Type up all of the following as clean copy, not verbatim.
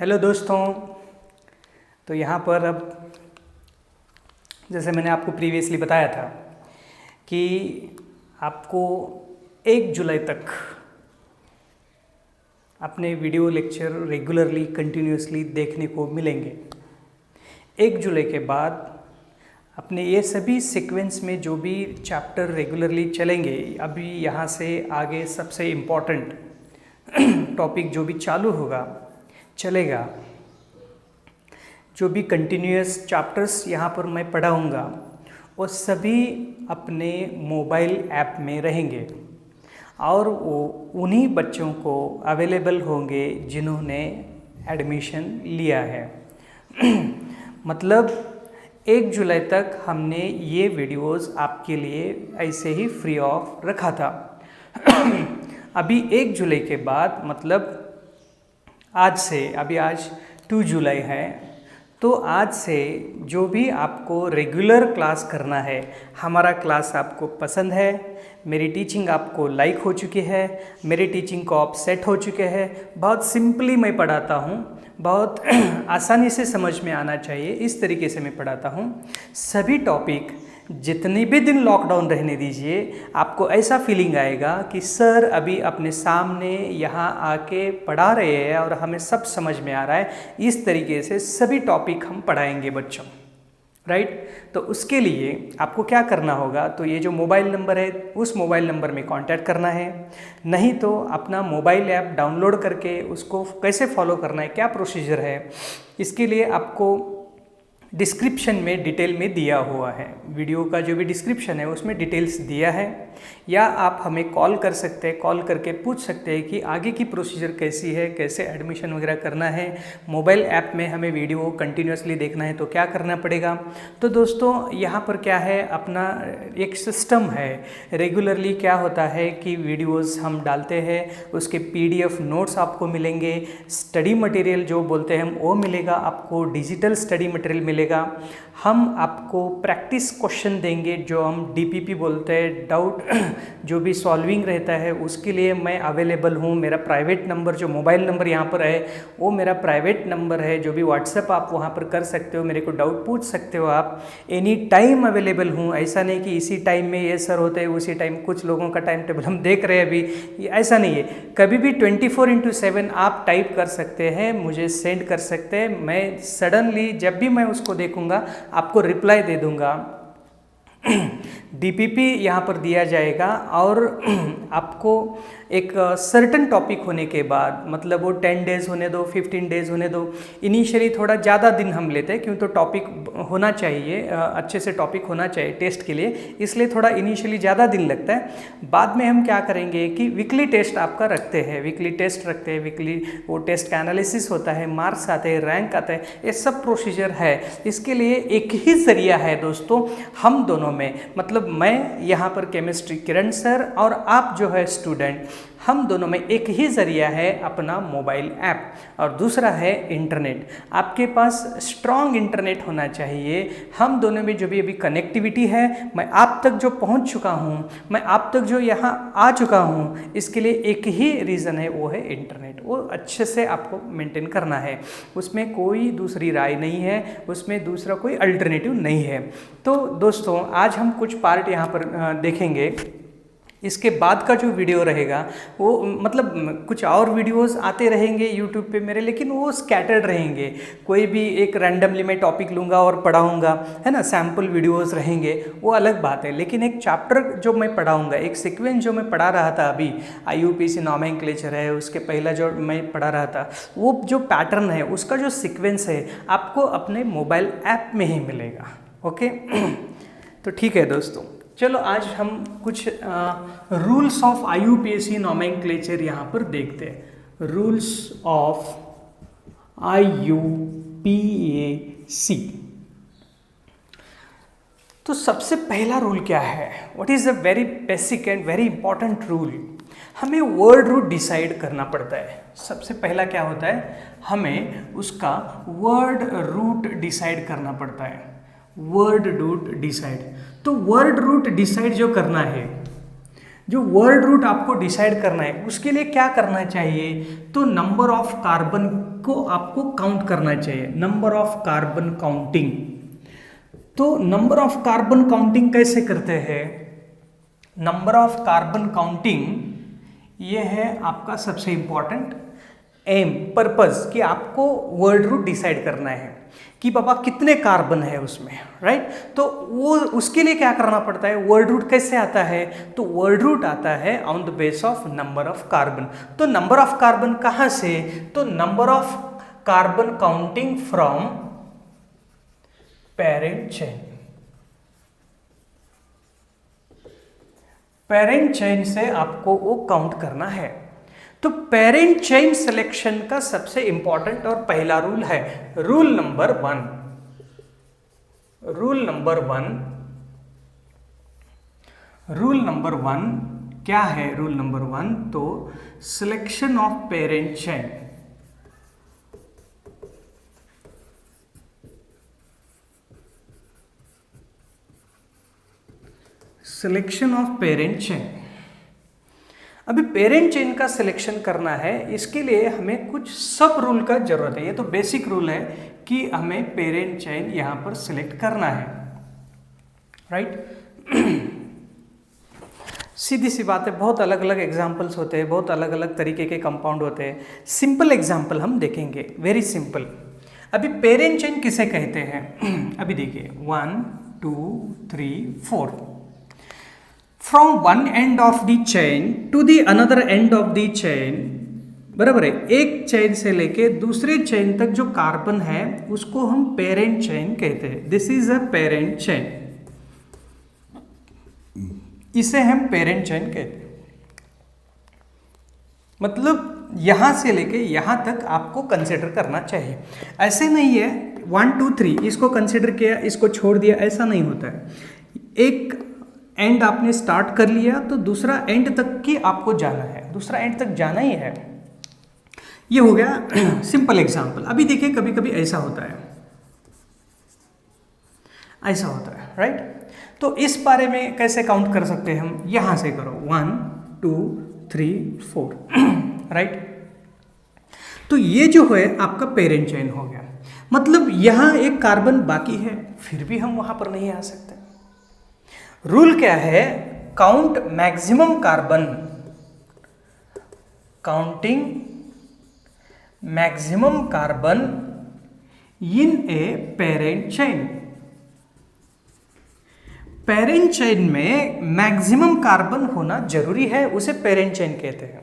Hello दोस्तों। तो यहाँ पर अब जैसे मैंने आपको प्रीवियसली बताया था कि आपको 1 जुलाई तक अपने वीडियो लेक्चर रेगुलरली कंटिन्यूसली देखने को मिलेंगे। 1 जुलाई के बाद अपने ये सभी सीक्वेंस में जो भी चैप्टर रेगुलरली चलेंगे, अभी यहाँ से आगे सबसे इम्पॉर्टेंट टॉपिक जो भी चालू होगा चलेगा, जो भी कंटिन्यूस चैप्टर्स यहाँ पर मैं पढ़ाऊँगा वो सभी अपने मोबाइल ऐप में रहेंगे और वो उन्हीं बच्चों को अवेलेबल होंगे जिन्होंने एडमिशन लिया है। मतलब 1 जुलाई तक हमने ये वीडियोस आपके लिए ऐसे ही फ्री ऑफ रखा था। अभी 1 जुलाई के बाद मतलब आज से, अभी आज 2 जुलाई है, तो आज से जो भी आपको रेगुलर क्लास करना है, हमारा क्लास आपको पसंद है, मेरी टीचिंग आपको लाइक हो चुकी है, मेरी टीचिंग को आप सेट हो चुके हैं, बहुत सिंपली मैं पढ़ाता हूँ, बहुत आसानी से समझ में आना चाहिए, इस तरीके से मैं पढ़ाता हूँ। सभी टॉपिक जितने भी दिन लॉकडाउन रहने दीजिए, आपको ऐसा फीलिंग आएगा कि सर अभी अपने सामने यहाँ आके पढ़ा रहे हैं और हमें सब समझ में आ रहा है। इस तरीके से सभी टॉपिक हम पढ़ाएंगे बच्चों, राइट। तो उसके लिए आपको क्या करना होगा, तो ये जो मोबाइल नंबर है उस मोबाइल नंबर में कांटेक्ट करना है, नहीं तो अपना मोबाइल ऐप डाउनलोड करके उसको कैसे फॉलो करना है, क्या प्रोसीजर है, इसके लिए आपको डिस्क्रिप्शन में डिटेल में दिया हुआ है। वीडियो का जो भी डिस्क्रिप्शन है उसमें डिटेल्स दिया है, या आप हमें कॉल कर सकते हैं, कॉल करके पूछ सकते हैं कि आगे की प्रोसीजर कैसी है, कैसे एडमिशन वगैरह करना है, मोबाइल ऐप में हमें वीडियो कंटिन्यूसली देखना है तो क्या करना पड़ेगा। तो दोस्तों यहाँ पर क्या है, अपना एक सिस्टम है। रेगुलरली क्या होता है कि वीडियोज़ हम डालते हैं, उसके PDF नोट्स आपको मिलेंगे, स्टडी मटेरियल जो बोलते हैं हम वो मिलेगा आपको, डिजिटल स्टडी मटेरियल मिलेगा। हम आपको प्रैक्टिस क्वेश्चन देंगे जो हम DPP बोलते हैं, डाउट जो भी सॉल्विंग रहता है उसके लिए मैं अवेलेबल हूँ। मेरा प्राइवेट नंबर जो मोबाइल नंबर यहाँ पर है वो मेरा प्राइवेट नंबर है, जो भी व्हाट्सएप आप वहाँ पर कर सकते हो, मेरे को डाउट पूछ सकते हो आप। एनी टाइम अवेलेबल हूँ, ऐसा नहीं कि इसी टाइम में ये सर होते हैं उसी टाइम, कुछ लोगों का टाइम टेबल हम देख रहे हैं अभी, ऐसा नहीं है। कभी भी 24/7 आप टाइप कर सकते हैं, मुझे सेंड कर सकते हैं, मैं सडनली जब भी मैं उसको देखूंगा आपको रिप्लाई दे दूंगा। DPP यहाँ पर दिया जाएगा और आपको एक सर्टन टॉपिक होने के बाद, मतलब वो 10 डेज़ होने दो, 15 डेज़ होने दो, इनिशियली थोड़ा ज़्यादा दिन हम लेते हैं क्यों, तो टॉपिक होना चाहिए, अच्छे से टॉपिक होना चाहिए टेस्ट के लिए, इसलिए थोड़ा इनिशियली ज़्यादा दिन लगता है। बाद में हम क्या करेंगे कि वीकली टेस्ट आपका रखते हैं, वीकली टेस्ट रखते हैं, वीकली वो टेस्ट का एनालिसिस होता है, मार्क्स आते हैं, रैंक आता है, ये सब प्रोसीजर है। इसके लिए एक ही ज़रिया है दोस्तों, हम दोनों में, मतलब मैं यहाँ पर केमिस्ट्री किरण सर और आप जो है स्टूडेंट, हम दोनों में एक ही ज़रिया है, अपना मोबाइल ऐप, और दूसरा है इंटरनेट। आपके पास स्ट्रॉन्ग इंटरनेट होना चाहिए। हम दोनों में जो भी अभी कनेक्टिविटी है, मैं आप तक जो पहुंच चुका हूं, मैं आप तक जो यहाँ आ चुका हूं, इसके लिए एक ही रीज़न है, वो है इंटरनेट। वो अच्छे से आपको मेंटेन करना है, उसमें कोई दूसरी राय नहीं है, उसमें दूसरा कोई अल्टरनेटिव नहीं है। तो दोस्तों आज हम कुछ पार्ट यहाँ पर देखेंगे। इसके बाद का जो वीडियो रहेगा वो मतलब कुछ और वीडियोस आते रहेंगे यूट्यूब पे मेरे, लेकिन वो स्कैटर्ड रहेंगे। कोई भी एक रैंडमली मैं टॉपिक लूँगा और पढ़ाऊँगा, है ना, सैम्पल वीडियोस रहेंगे, वो अलग बात है। लेकिन एक चैप्टर जो मैं पढ़ाऊँगा, एक सीक्वेंस जो मैं पढ़ा रहा था अभी, IUPAC नॉमेनक्लेचर है, उसके पहला जो मैं पढ़ा रहा था, वो जो पैटर्न है उसका जो सीक्वेंस है आपको अपने मोबाइल ऐप में ही मिलेगा। ओके तो ठीक है दोस्तों, चलो आज हम कुछ रूल्स ऑफ IUPAC नॉमेनक्लेचर यहाँ पर देखते हैं। Rules of IUPAC। तो सबसे पहला रूल क्या है, what is a very basic and very important rule, हमें वर्ड रूट डिसाइड करना पड़ता है। सबसे पहला क्या होता है, हमें उसका वर्ड रूट डिसाइड करना पड़ता है, वर्ड रूट डिसाइड। तो वर्ड रूट डिसाइड जो करना है, जो वर्ड रूट आपको डिसाइड करना है उसके लिए क्या करना चाहिए, तो नंबर ऑफ कार्बन को आपको काउंट करना चाहिए, नंबर ऑफ कार्बन काउंटिंग। तो नंबर ऑफ कार्बन काउंटिंग कैसे करते हैं, नंबर ऑफ कार्बन काउंटिंग ये है आपका सबसे इंपॉर्टेंट एम, पर्पस, कि आपको वर्ड रूट डिसाइड करना है कि बाबा कितने कार्बन है उसमें, राइट। तो वो उसके लिए क्या करना पड़ता है, वर्ड रूट कैसे आता है, तो वर्ड रूट आता है on the base of number of carbon. तो नंबर ऑफ कार्बन कहाँ से, तो number of carbon counting from parent chain, parent chain से आपको वो काउंट करना है। तो पेरेंट चेन सिलेक्शन का सबसे इंपॉर्टेंट और पहला रूल है रूल नंबर 1। रूल नंबर 1 क्या है, रूल नंबर 1, तो selection of parent chain, selection of parent chain. अभी पेरेंट चेन का सिलेक्शन करना है, इसके लिए हमें कुछ सब रूल का जरूरत है। ये तो बेसिक रूल है कि हमें पेरेंट चेन यहां पर सिलेक्ट करना है, राइट। सीधी सी बात है, बहुत अलग अलग एग्जाम्पल्स होते हैं, बहुत अलग अलग तरीके के कंपाउंड होते हैं। सिंपल एग्जाम्पल हम देखेंगे, वेरी सिंपल। अभी पेरेंट चेन किसे कहते हैं, अभी देखिए 1 2 3 4, from one end of the chain to the another end of the chain, बराबर है। एक चेन से लेके दूसरे चेन तक जो कार्बन है उसको हम पेरेंट चेन कहते हैं। This is a parent chain, इसे हम पेरेंट चेन कहते हैं। मतलब यहां से लेके यहां तक आपको कंसिडर करना चाहिए। ऐसे नहीं है 1 2 3 इसको कंसिडर किया, इसको छोड़ दिया, ऐसा नहीं होता है। एक एंड आपने स्टार्ट कर लिया तो दूसरा एंड तक की आपको जाना है, दूसरा एंड तक जाना ही है। ये हो गया सिंपल एग्जांपल। अभी देखिए कभी कभी ऐसा होता है, ऐसा होता है, राइट। तो इस बारे में कैसे काउंट कर सकते हैं हम, यहां से करो 1 2 3 4, राइट। तो ये जो है आपका पेरेंट चेन हो गया। मतलब यहां एक कार्बन बाकी है, फिर भी हम वहां पर नहीं आ सकते। रूल क्या है, count maximum carbon, counting maximum carbon in a parent chain. Parent chain में मैक्सिमम कार्बन होना जरूरी है, उसे पेरेंट चेन कहते हैं।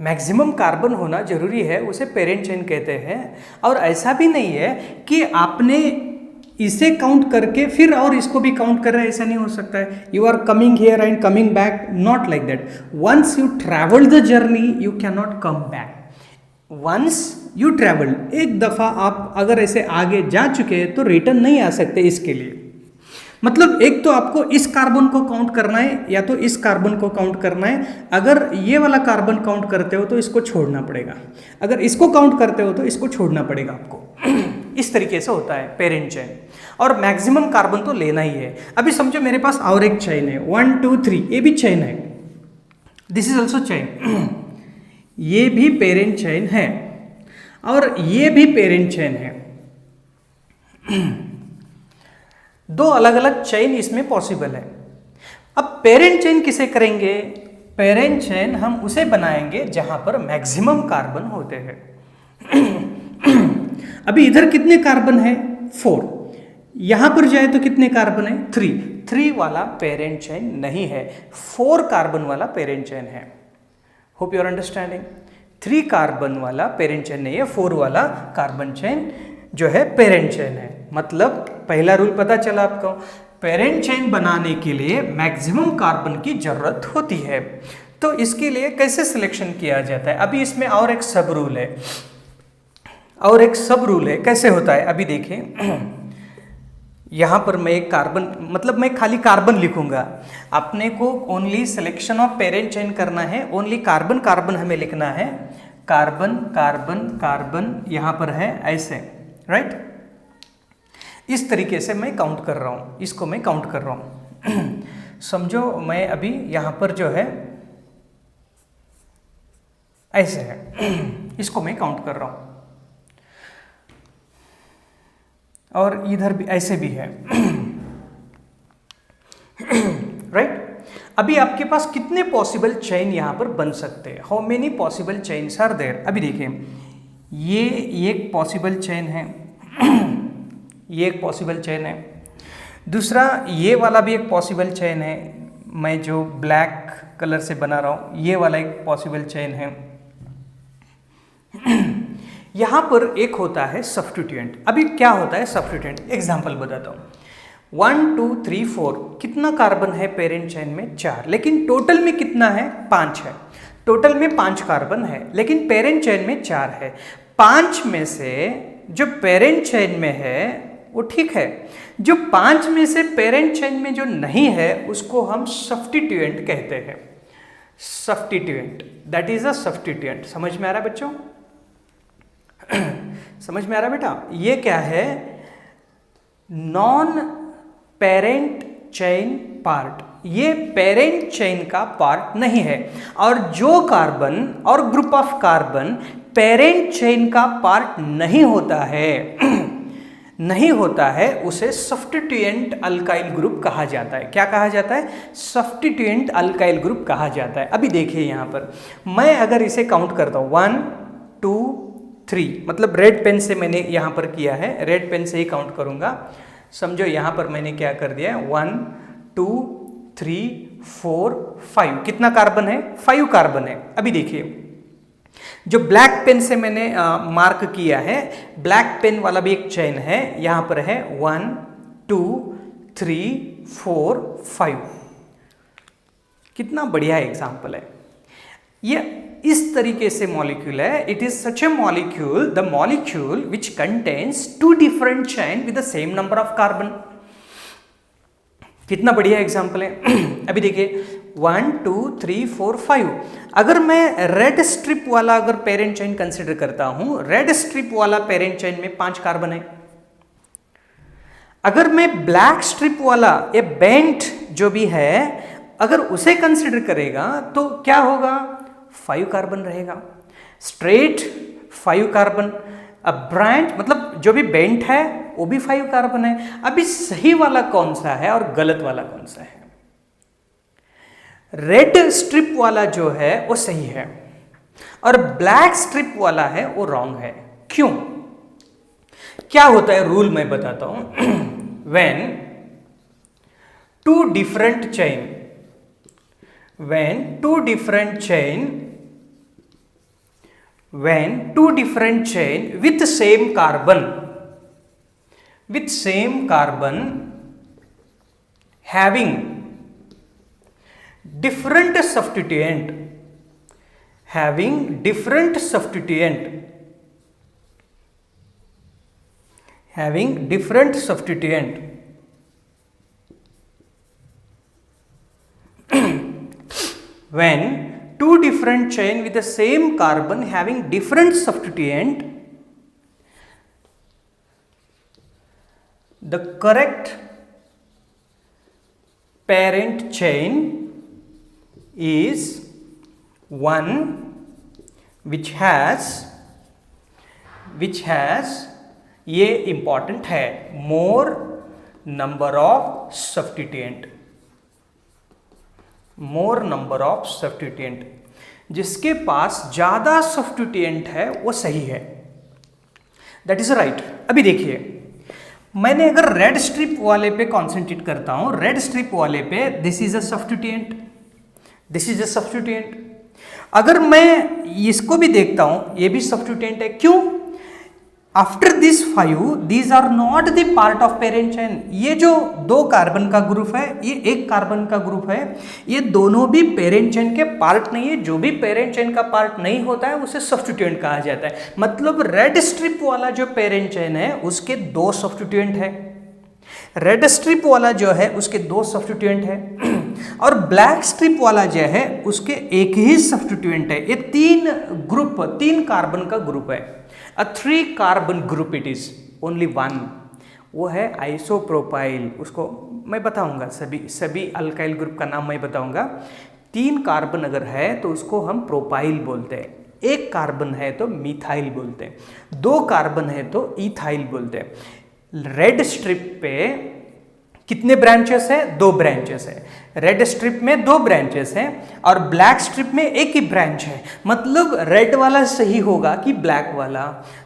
मैक्सिमम कार्बन होना जरूरी है, उसे पेरेंट चेन कहते हैं। और ऐसा भी नहीं है कि आपने इसे काउंट करके फिर और इसको भी काउंट कर रहे हैं, ऐसा नहीं हो सकता है। You are coming here and coming back, not like that. Once you travel the journey you can not come back. Once you travel, एक दफा आप अगर ऐसे आगे जा चुके हैं तो रिटर्न नहीं आ सकते। इसके लिए मतलब एक तो आपको इस कार्बन को काउंट करना है या तो इस कार्बन को काउंट करना है। अगर ये वाला कार्बन काउंट करते हो तो इसको छोड़ना पड़ेगा, अगर इसको काउंट करते हो तो इसको छोड़ना पड़ेगा आपको। इस तरीके से होता है पेरेंट चेन। और मैक्सिमम कार्बन तो लेना ही है। अभी समझो मेरे पास और एक चेन है 1 2 3, ये भी चेन है, दिस इज ऑल्सो चेन। ये भी पेरेंट चेन है और ये भी पेरेंट चेन है। दो अलग अलग चेन इसमें पॉसिबल है। अब पेरेंट चेन किसे करेंगे, पेरेंट चेन हम उसे बनाएंगे जहां पर मैक्सिमम कार्बन होते हैं। अभी इधर कितने कार्बन है, 4, यहां पर जाए तो कितने कार्बन है, 3 वाला पेरेंट चेन नहीं है, 4 कार्बन वाला पेरेंट चेन है। Hope you are understanding. 3 carbon वाला पेरेंट चेन नहीं है, 4 वाला कार्बन चेन जो है पेरेंट चेन है। मतलब पहला रूल पता चला आपको, पेरेंट चेन बनाने के लिए मैक्सिमम कार्बन की जरूरत होती है। तो इसके लिए कैसे सिलेक्शन किया जाता है, अभी इसमें और एक सब रूल है, और एक सब रूल है। कैसे होता है अभी देखिए, यहाँ पर मैं एक कार्बन, मतलब मैं खाली कार्बन लिखूंगा, अपने को only selection of parent chain करना है, ओनली कार्बन कार्बन हमें लिखना है, कार्बन कार्बन कार्बन यहाँ पर है ऐसे, राइट। इस तरीके से मैं काउंट कर रहा हूँ, इसको मैं काउंट कर रहा हूँ। समझो मैं अभी यहाँ पर जो है ऐसे है, इसको मैं काउंट कर रहा हूँ, और इधर भी ऐसे भी है। राइट? अभी आपके पास कितने पॉसिबल चेन यहाँ पर बन सकते हैं? How many possible chains are there? अभी देखिए, ये एक पॉसिबल चेन है, ये एक पॉसिबल चेन है, दूसरा ये वाला भी एक पॉसिबल चेन है, मैं जो ब्लैक कलर से बना रहा हूँ ये वाला एक पॉसिबल चेन है। यहाँ पर एक होता है सब्स्टिट्यूएंट। अभी क्या होता है सब्स्टिट्यूएंट? एग्जाम्पल बताता हूँ। 1 2 3 4 कितना कार्बन है पेरेंट चेन में? 4, लेकिन टोटल में कितना है? 5 है। टोटल में 5 कार्बन है, लेकिन पेरेंट चेन में 4 है। 5 में से जो पेरेंट चेन में है वो ठीक है, जो 5 में से पेरेंट चेन में जो नहीं है उसको हम सब्स्टिट्यूएंट कहते हैं। Substituent, that is a substituent. समझ में आ रहा है बच्चों? समझ में आ रहा है बेटा? ये क्या है? नॉन पेरेंट चेन पार्ट, ये पेरेंट चेन का पार्ट नहीं है। और जो कार्बन और group of carbon parent chain का पार्ट नहीं होता है नहीं होता है, उसे सब्स्टिट्यूएंट अल्काइल ग्रुप कहा जाता है। क्या कहा जाता है? सब्स्टिट्यूएंट अल्काइल ग्रुप कहा जाता है। अभी देखिए यहाँ पर मैं अगर इसे काउंट करता हूँ 1 2 3, मतलब रेड पेन से मैंने यहाँ पर किया है, रेड पेन से ही काउंट करूँगा। समझो यहाँ पर मैंने क्या कर दिया है, 1 2 3 4 5। कितना कार्बन है? 5 कार्बन है। अभी देखिए जो ब्लैक पेन से मैंने मार्क किया है, ब्लैक पेन वाला भी एक चेन है, यहाँ पर है 1 2 3 4 5। कितना बढ़िया एग्जाम्पल है ये। इस तरीके से मॉलिक्यूल है। It is such A molecule, the molecule which contains 2 different chain with the same number of carbon. कितना बढ़िया एग्जाम्पल है। अभी देखिए 1 2 3 4 5। अगर मैं रेड स्ट्रिप वाला अगर पेरेंट चेन कंसिडर करता हूं, रेड स्ट्रिप वाला पेरेंट चेन में 5 कार्बन है। अगर मैं ब्लैक स्ट्रिप वाला ये बेंट जो भी है अगर उसे कंसिडर करेगा तो क्या होगा? 5 कार्बन रहेगा। Straight 5 carbon. अब ब्रांच मतलब जो भी बेंट है वो भी 5 कार्बन है। अभी सही वाला कौन सा है और गलत वाला कौन सा है? रेड स्ट्रिप वाला जो है वो सही है और ब्लैक स्ट्रिप वाला है वो रॉन्ग है। क्यों? क्या होता है रूल मैं बताता हूं। when two different chain with same carbon having different substituent when two different chain with the same carbon having different substituent, the correct parent chain is one which has ये important है more number of substituent, जिसके पास ज्यादा substituent है वो सही है। That is right. अभी देखिए मैंने अगर रेड स्ट्रिप वाले पे कॉन्सेंट्रेट करता हूं, रेड स्ट्रिप वाले पे दिस इज अ सब्स्टिट्यूएंट, अगर मैं इसको भी देखता हूं ये भी सब्स्टिट्यूएंट है। क्यों? After this 5 these are not the part of parent chain. ये जो 2 कार्बन का ग्रुप है, ये 1 कार्बन का ग्रुप है, ये दोनों भी पेरेंट चेन के पार्ट नहीं है। जो भी पेरेंट चेन का पार्ट नहीं होता है उसे सब्स्टिट्यूएंट कहा जाता है। मतलब रेड स्ट्रिप वाला जो पेरेंट चेन है उसके 2 सब्स्टिट्यूएंट है, रेड स्ट्रिप वाला जो है उसके 2 सब्स्टिट्यूएंट है और ब्लैक स्ट्रिप वाला जो है उसके एक ही सब्स्टिट्यूएंट है। ये 3 कार्बन का ग्रुप है। A 3 carbon group it is, only वो है आइसोप्रोपाइल। उसको मैं बताऊंगा, सभी अल्काइल ग्रुप का नाम मैं बताऊंगा। 3 कार्बन अगर है तो उसको हम प्रोपाइल बोलते हैं, 1 कार्बन है तो मिथाइल बोलते हैं, 2 कार्बन है तो इथाइल बोलते हैं। रेड स्ट्रिप पे कितने ब्रांचेस है? 2 ब्रांचेस है। रेड स्ट्रिप में 2 ब्रांचेस हैं और ब्लैक स्ट्रिप में 1 ही ब्रांच है, मतलब रेड वाला सही होगा कि ब्लैक वाला?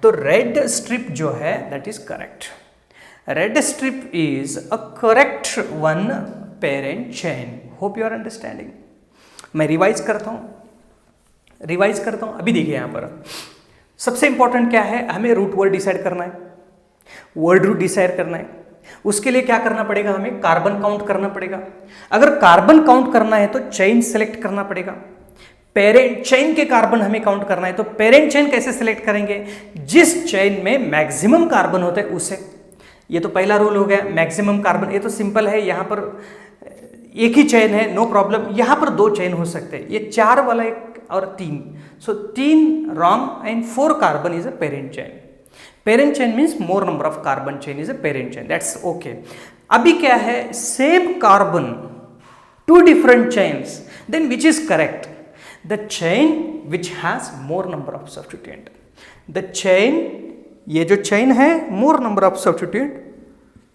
तो रेड स्ट्रिप जो है that is correct. Red strip is a correct one parent chain. Hope you are understanding. मैं रिवाइज करता हूं। अभी देखिए यहां पर सबसे इंपॉर्टेंट क्या है, हमें रूट वर्ड डिसाइड करना है, वर्ड रूट डिसाइड करना है। उसके लिए क्या करना पड़ेगा, हमें कार्बन काउंट करना पड़ेगा। अगर कार्बन काउंट करना है तो चेन सेलेक्ट करना पड़ेगा। पेरेंट चेन के कार्बन हमें काउंट करना है तो पेरेंट चेन कैसे सिलेक्ट करेंगे? जिस चेन में मैक्सिमम कार्बन होते हैं उसे। ये तो पहला रूल हो गया, मैक्सिमम कार्बन। ये तो सिंपल है, यहां पर एक ही चेन है, नो प्रॉब्लम। यहां पर 2 चेन हो सकते हैं, ये 4 वाला एक और 3। So 3 wrong and 4 carbon is a parent chain. Parent chain means more number of carbon chain is a parent chain, that's okay. अभी क्या है, same carbon 2 different chains, then which is correct? The chain which has more number of substituent. The chain, ये जो chain है more number of substituent,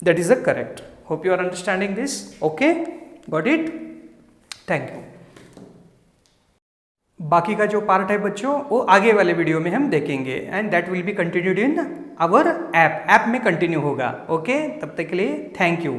that is a correct. Hope you are understanding this. Okay, got it, thank you. बाकी का जो part है बच्चों वो आगे वाले वीडियो में हम देखेंगे and that will be continued in our app में कंटिन्यू होगा। ओके, तब तक के लिए थैंक यू।